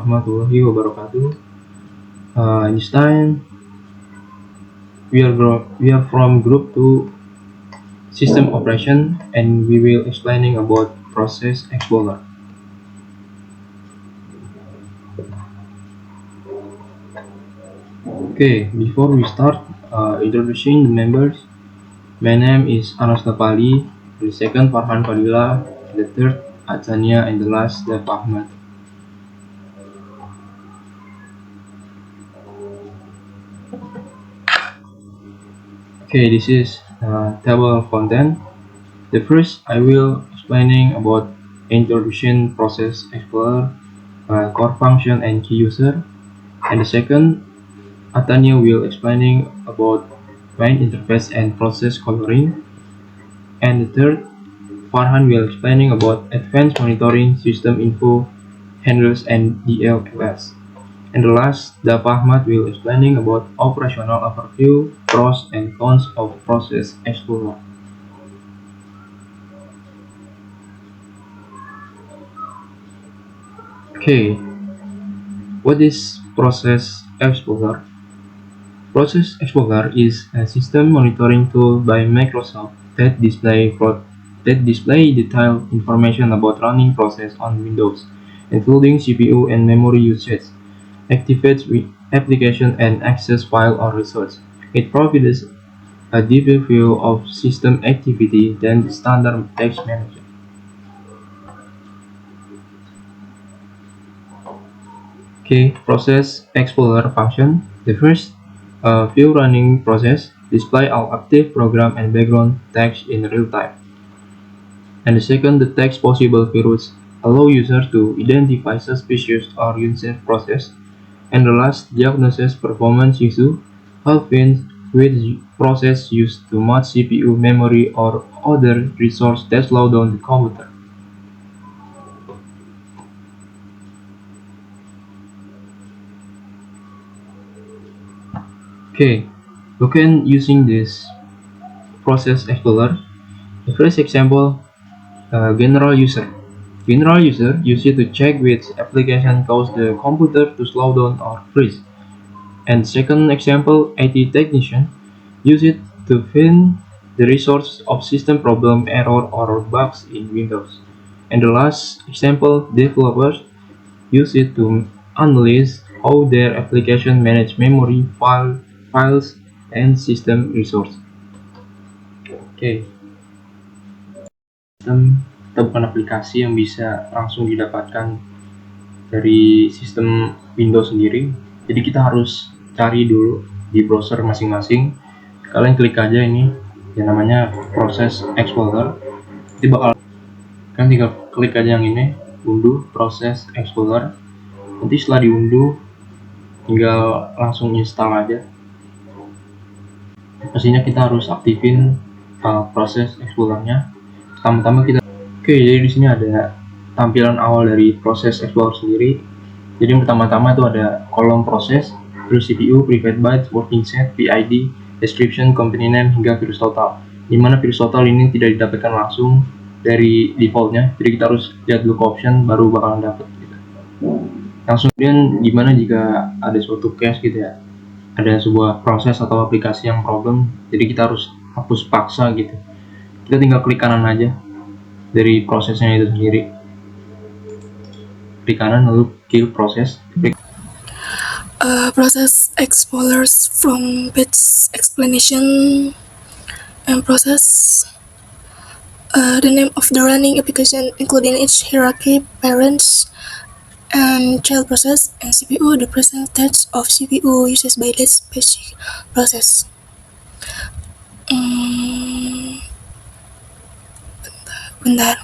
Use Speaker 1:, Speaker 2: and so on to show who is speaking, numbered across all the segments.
Speaker 1: warahmatullahi wabarakatuh. This time we are from group 2 system operation, and we will explaining about process explorer. Okay, before we start introducing the members, my name is Anas Napali, the second Farhan Fadila, the third Atania, and the last Daf Ahmad. Okay, this is table of content. The first, I will explaining about introduction process explorer, core function and key user, and the second, Atania will explaining about main interface and process coloring, and the third, Farhan will explaining about advanced monitoring, system info, handlers, and DLLS. And the last, Daf Ahmad will explaining about operational overview, pros and cons of process explorer. Okay, what is process explorer? Process explorer is a system monitoring tool by Microsoft that display detailed information about running process on Windows, including CPU and memory usage, activates application and access file or resource. It provides a deeper view of system activity than the standard text manager. Okay, process explorer function. The first, view running process, display all active program and background text in real time. And the second, the text possible virus, allow user to identify suspicious or unsafe process. And the last, diagnosis performance issue, helping with process used too much CPU, memory, or other resource that slow down the computer. Okay, you can using this process explorer. The first example, general user. General user use it to check which application cause the computer to slow down or freeze. And second example, IT technician use it to find the resource of system problem, error, or bugs in Windows. And the last example, developers use it to analyze how their application manage memory, files, and system resource. Okay. Kita bukan aplikasi yang bisa langsung didapatkan dari sistem Windows sendiri, jadi kita harus cari dulu di browser masing-masing. Kalian klik aja ini yang namanya Process Explorer, nanti bakal kan tinggal klik aja yang ini, unduh Process Explorer. Nanti setelah diunduh tinggal langsung install aja. Pastinya kita harus aktifin Process Explorer-nya. Pertama-tama kita jadi di sini ada tampilan awal dari Process Explorer sendiri. Jadi yang pertama-tama itu ada kolom proses, terus CPU, private bytes, working set, PID, description, company name, hingga virus total. Dimana virus total ini tidak didapatkan langsung dari defaultnya, jadi kita harus lihat dulu ke option baru bakalan dapat gitu. Langsung kemudian gimana jika ada suatu case gitu ya, ada sebuah proses atau aplikasi yang problem, jadi kita harus hapus paksa gitu. Kita tinggal klik kanan aja dari prosesnya itu sendiri, klik kanan lalu kill process.
Speaker 2: Process explorers from page explanation and process. The name of the running application including its hierarchy, parents, and child process, and CPU, the percentage of CPU used by this page process. Bentar.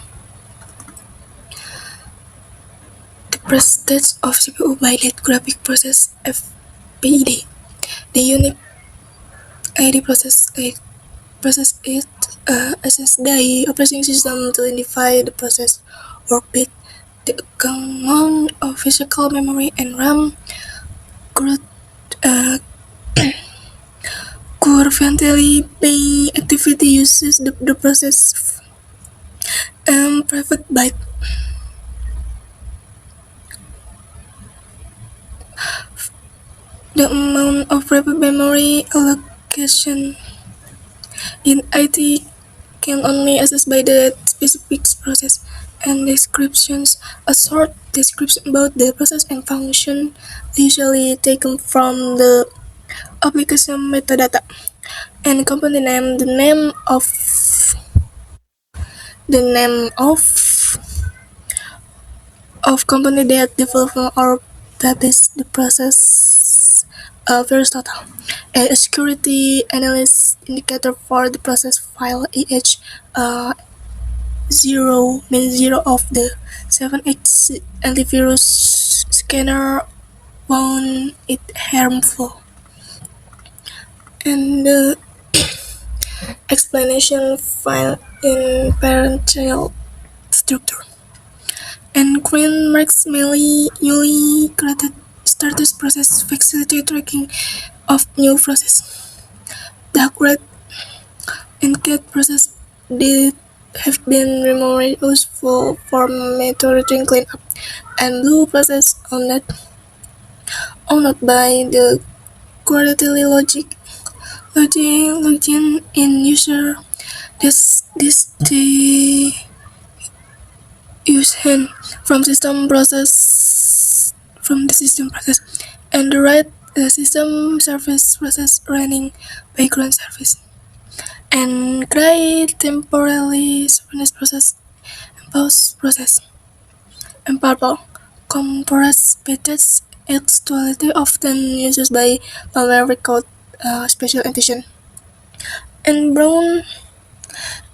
Speaker 2: The percentage of CPU by that graphic process FPID. The unique ID process it access the operating system to identify the process orbit, the amount of physical memory and RAM, currently paying activity uses the process, private byte. The amount of rapid memory allocation in IT can only access by the specific process and descriptions. A short description about the process and function usually taken from the application metadata and company name, the name of company that develop or publish the process Aristotle. A security analyst indicator for the process file EH 0 means 0 of the 7X antivirus scanner found it harmful. And the explanation file in parent-child structure. And Queen marks newly created status process facilitate tracking of new process. The red and cat process did have been removed useful for monitoring cleanup, and blue process owned by the quarterly login in user. This the use hand from the system process, and the right system service process running background service, and gray temporarily synchronous process and pause process, and purple compressed packets actuality often used by malware without special intention, and brown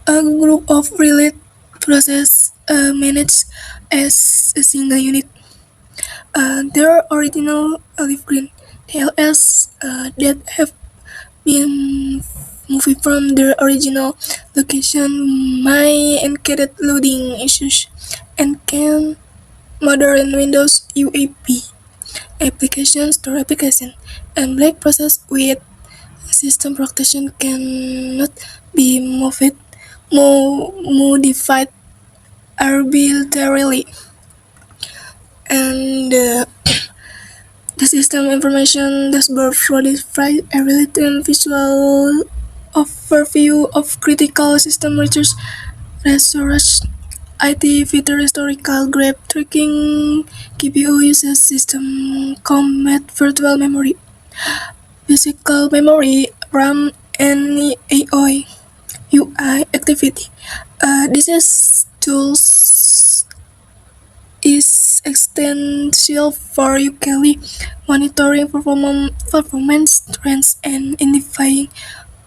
Speaker 2: a group of related process managed as a single unit. Their original olive green TLS that have been moved from their original location may encounter loading issues and can modern Windows UEP applications to application, and black process with system protection cannot be modified arbitrarily, and the system information dashboard provides a real-time visual overview of critical system resources. IT feature historical grab tracking. GPU uses system combat virtual memory, physical memory, RAM, and UI activity. This is tools is essential for UKLI monitoring performance trends and identifying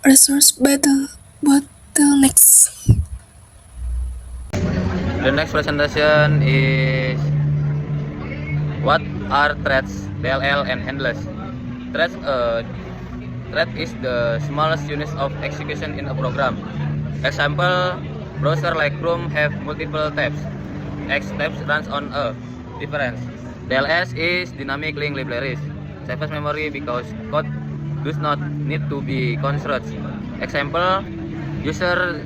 Speaker 2: resource bottlenecks.
Speaker 3: The next presentation is what are threads, DLL, and handlers. Thread is the smallest unit of execution in a program. Example, browser like Chrome have multiple tabs. X tabs runs on a difference. DLS is dynamic link libraries. Saves memory because code does not need to be constructed. Example, user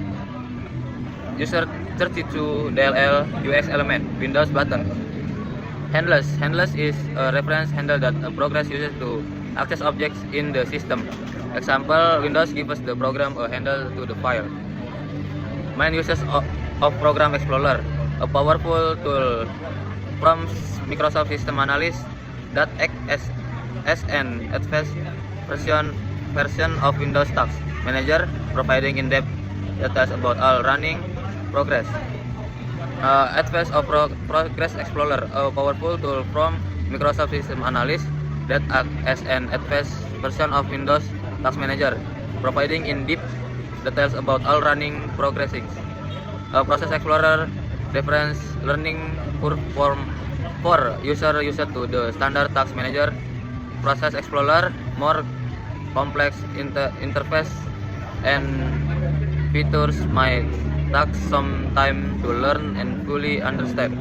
Speaker 3: 32 DLL UX element Windows button. Handlers is a reference handle that a program uses to access objects in the system. Example, Windows gives the program a handle to the file. Main uses of Program Explorer, a powerful tool from Microsoft System Analyst that acts as an advanced version of Windows Task Manager, providing in-depth data about all running progress. Advanced of Progress Explorer, a powerful tool from Microsoft System Analyst that acts as an advanced version of Windows Task Manager, providing in-depth details about all running progressing. Process Explorer reference learning curve for user used to the standard Task Manager. Process Explorer more complex interface and features might take some time to learn and fully understand.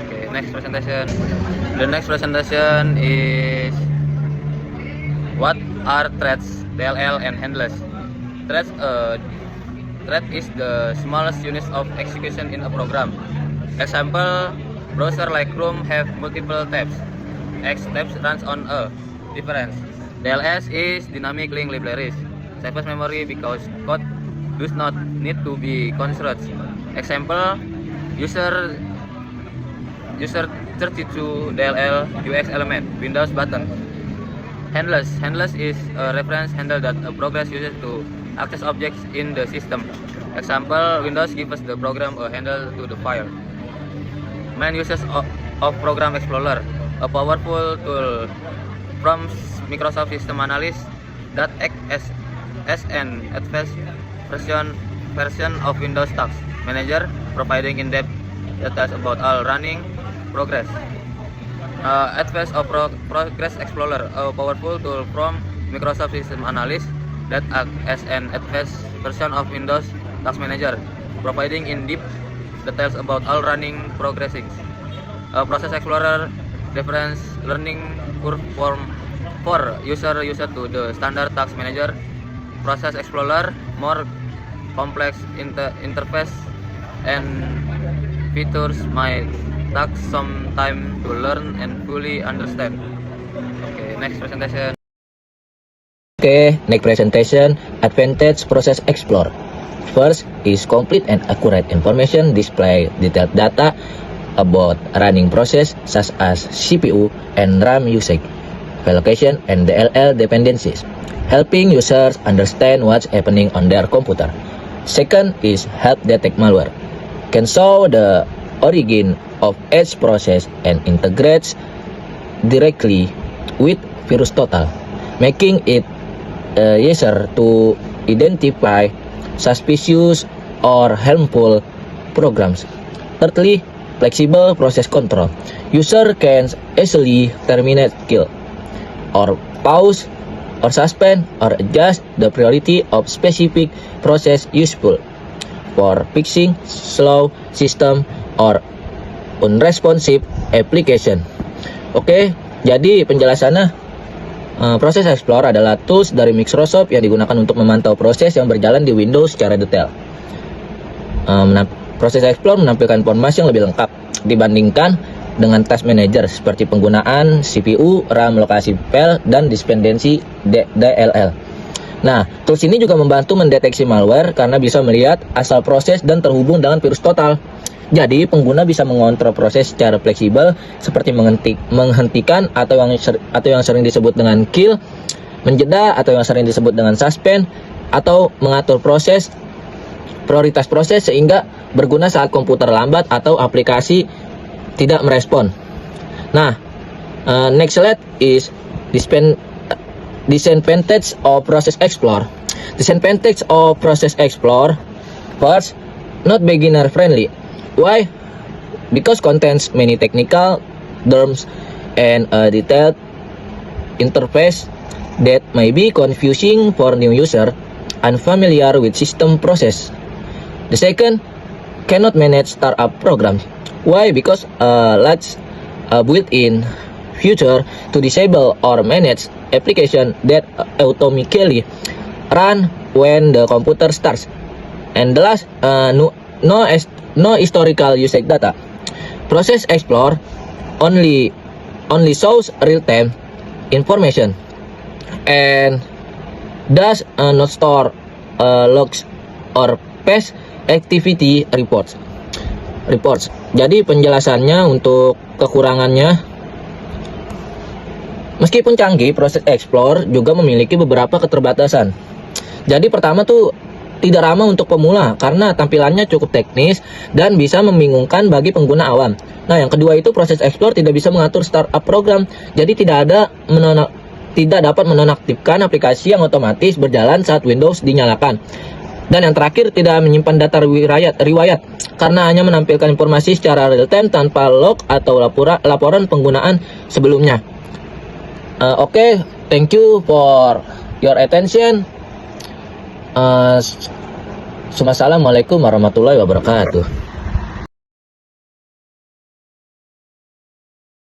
Speaker 3: Okay, next presentation. The next presentation is what are threads, DLL, and handlers. Thread is the smallest unit of execution in a program. Example, browser like Chrome have multiple tabs. X tabs runs on a difference. DLS is dynamic link libraries. Saves memory because code does not need to be constructed. Example, user 32 DLL UX element Windows button. Handless is a reference handle that a progress uses to access objects in the system. Example, Windows gives the program a handle to the file. Main uses of Program Explorer, a powerful tool from Microsoft System Analyst that acts as an advanced version of Windows Task Manager, providing in-depth data about all running progress. Advanced of Progress Explorer, a powerful tool from Microsoft System Analyst that acts as an advanced version of Windows Task Manager, providing in-depth details about all running progressing. Process Explorer reference learning curve for user to the standard Task Manager. Process Explorer more complex interface and features might take some time to learn and fully understand. Okay, next presentation.
Speaker 4: Okay, next presentation, Advantage Process Explorer. First is complete and accurate information, display detailed data about running process such as CPU and RAM usage, allocation, and DLL dependencies, helping users understand what's happening on their computer. Second is help detect malware, can show the origin of each process and integrates directly with VirusTotal, making it easier to identify suspicious or harmful programs. Thirdly, flexible process control. User can easily terminate, kill, or pause, or suspend, or adjust the priority of specific process, useful for fixing slow system or unresponsive application. Oke, jadi penjelasannya, Process Explorer adalah tools dari Microsoft yang digunakan untuk memantau proses yang berjalan di Windows secara detail. Process Explorer menampilkan informasi yang lebih lengkap dibandingkan dengan Task Manager seperti penggunaan CPU, RAM, lokasi file, dan dependensi DLL. Nah, tools ini juga membantu mendeteksi malware karena bisa melihat asal proses dan terhubung dengan VirusTotal. Jadi, pengguna bisa mengontrol proses secara fleksibel seperti menghentikan atau yang sering disebut dengan kill, menjeda atau yang sering disebut dengan suspend, atau mengatur prioritas proses sehingga berguna saat komputer lambat atau aplikasi tidak merespon. Nah, next slide is disadvantage of Process Explorer. Disadvantage of Process Explorer. First, not beginner friendly. Why? Because contains many technical terms and a detailed interface that may be confusing for new user unfamiliar with system process. The second, cannot manage startup programs. Why? Because large built-in feature to disable or manage application that automatically run when the computer starts. And the last, no historical usage data. Process Explorer only shows real-time information and does not store logs or past activity reports. Jadi penjelasannya untuk kekurangannya, meskipun canggih, Process Explorer juga memiliki beberapa keterbatasan. Jadi pertama tuh tidak ramah untuk pemula karena tampilannya cukup teknis dan bisa membingungkan bagi pengguna awam. Nah, yang kedua itu Process Explorer tidak bisa mengatur startup program, jadi tidak dapat menonaktifkan aplikasi yang otomatis berjalan saat Windows dinyalakan. Dan yang terakhir, tidak menyimpan data riwayat karena hanya menampilkan informasi secara real time tanpa log atau laporan penggunaan sebelumnya. Oke, thank you for your attention. Assalamualaikum warahmatullahi wabarakatuh.